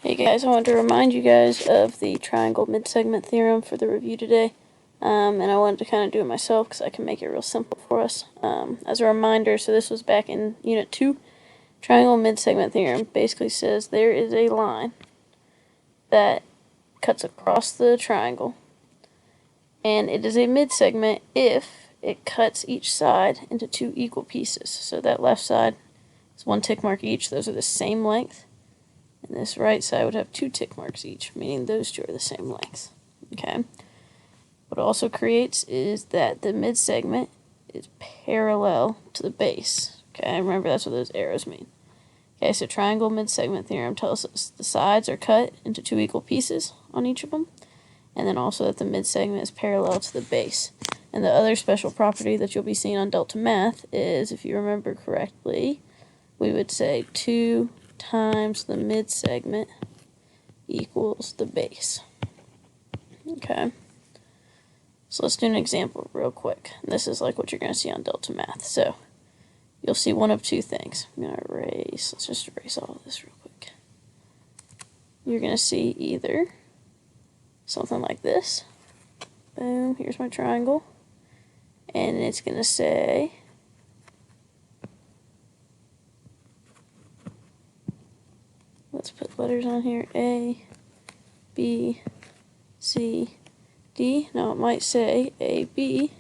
Hey guys, I wanted to remind you guys of the triangle mid-segment theorem for the review today. And I wanted to kind of do it myself because I can make it real simple for us. As a reminder, so this was back in Unit 2. Triangle mid-segment theorem basically says there is a line that cuts across the triangle. And it is a mid-segment if it cuts each side into two equal pieces. So that left side is one tick mark each. Those are the same length. And this right side would have two tick marks each, meaning those two are the same length. Okay. What it also creates is that the mid-segment is parallel to the base. Okay, remember that's what those arrows mean. Okay, so triangle mid-segment theorem tells us the sides are cut into two equal pieces on each of them, and then also that the mid-segment is parallel to the base. And the other special property that you'll be seeing on Delta Math is, if you remember correctly, we would say 2 times the mid-segment equals the base. Okay, so let's do an example real quick. This is like what you're going to see on Delta Math. So you'll see one of two things. I'm going to erase, let's just erase all of this real quick. You're going to see either something like this. Boom, here's my triangle. And it's going to say let's put letters on here, A, B, C, D. Now it might say AB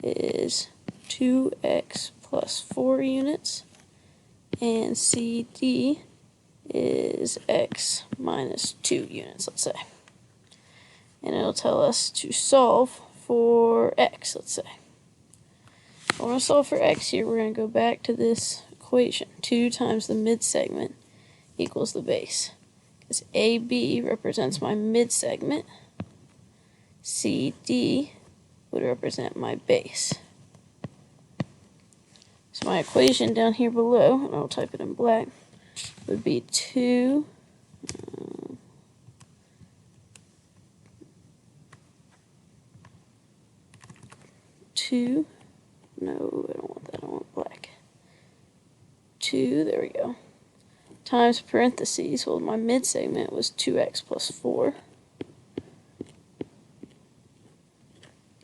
is 2x plus 4 units, and CD is x minus 2 units, let's say. And it'll tell us to solve for x, let's say. If I want to solve for x here, we're going to go back to this equation. 2 times the mid-segment equals the base. Because AB represents my mid-segment, CD would represent my base. So my equation down here below, and I'll type it in black, would be 2 no, I don't want that, I want black. 2, there we go, times parentheses, well my mid-segment was 2x plus 4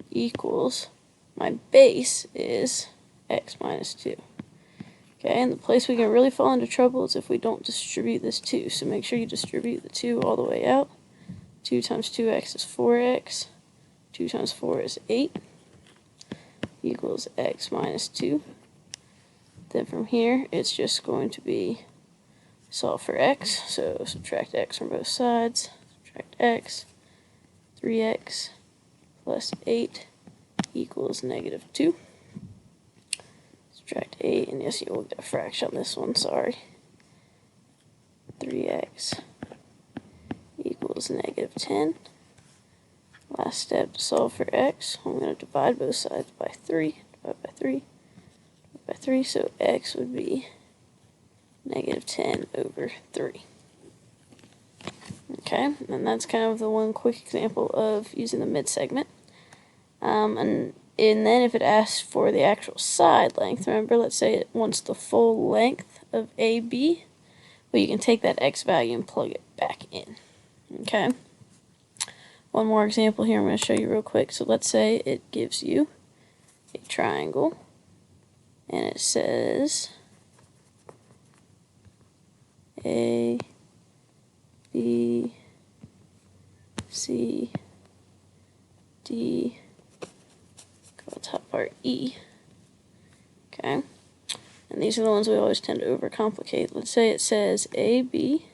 equals, my base is x minus 2. Okay, and the place we can really fall into trouble is if we don't distribute this 2. So make sure you distribute the 2 all the way out. 2 times 2x is 4x. 2 times 4 is 8. Equals x minus 2. Then from here, it's just going to be solve for x. So subtract x from both sides. Subtract x. 3x plus 8 equals negative 2. Subtract 8, and yes, you will get a fraction on this one, sorry. 3x equals negative 10. Last step to solve for x, I'm going to divide both sides by 3. Divide by 3. Divide by 3, so x would be negative 10 over 3. Okay, and that's kind of the one quick example of using the mid-segment. And then if it asks for the actual side length, remember, let's say it wants the full length of AB, well, you can take that x value and plug it back in. Okay. One more example here I'm going to show you real quick. So let's say it gives you a triangle, and it says A, B, C, D, top part E. Okay, and these are the ones we always tend to overcomplicate. Let's say it says AB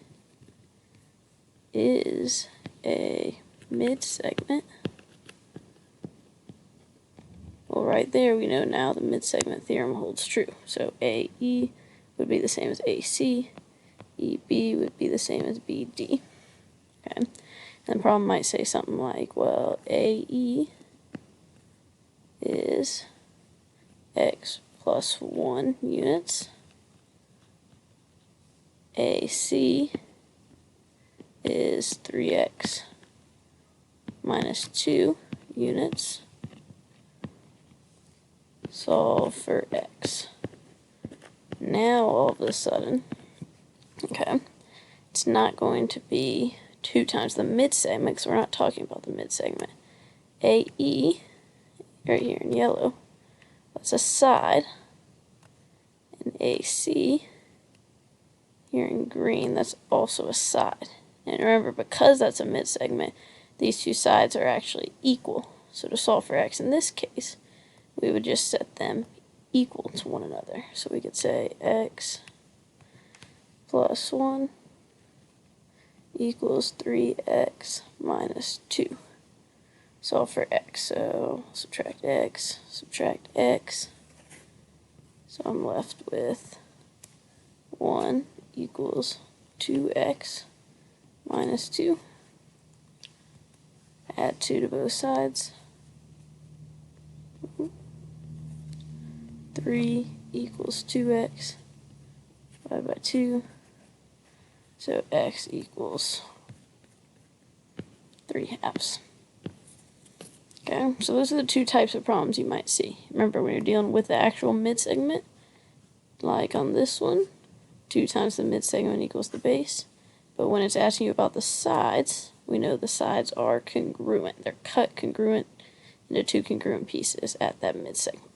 is a mid-segment. Well, right there we know now the mid-segment theorem holds true. So AE would be the same as AC, EB would be the same as BD. Okay, and the problem might say something like, well, AE is x plus 1 units. AC is 3x minus 2 units. Solve for x. Now all of a sudden, okay, it's not going to be 2 times the midsegment, because we're not talking about the midsegment. AE, right here in yellow, that's a side, and AC, here in green, that's also a side. And remember, because that's a midsegment, these two sides are actually equal. So to solve for x in this case, we would just set them equal to one another. So we could say x plus 1 equals 3x minus 2. Solve for x, so subtract x, subtract x. So I'm left with 1 equals 2x minus 2. Add 2 to both sides. 3 equals 2x divided by 2. So x equals 3/2. Okay, so those are the 2 types of problems you might see. Remember, when you're dealing with the actual midsegment, like on this one, 2 times the midsegment equals the base. But when it's asking you about the sides, we know the sides are congruent. They're cut congruent into 2 congruent pieces at that midsegment.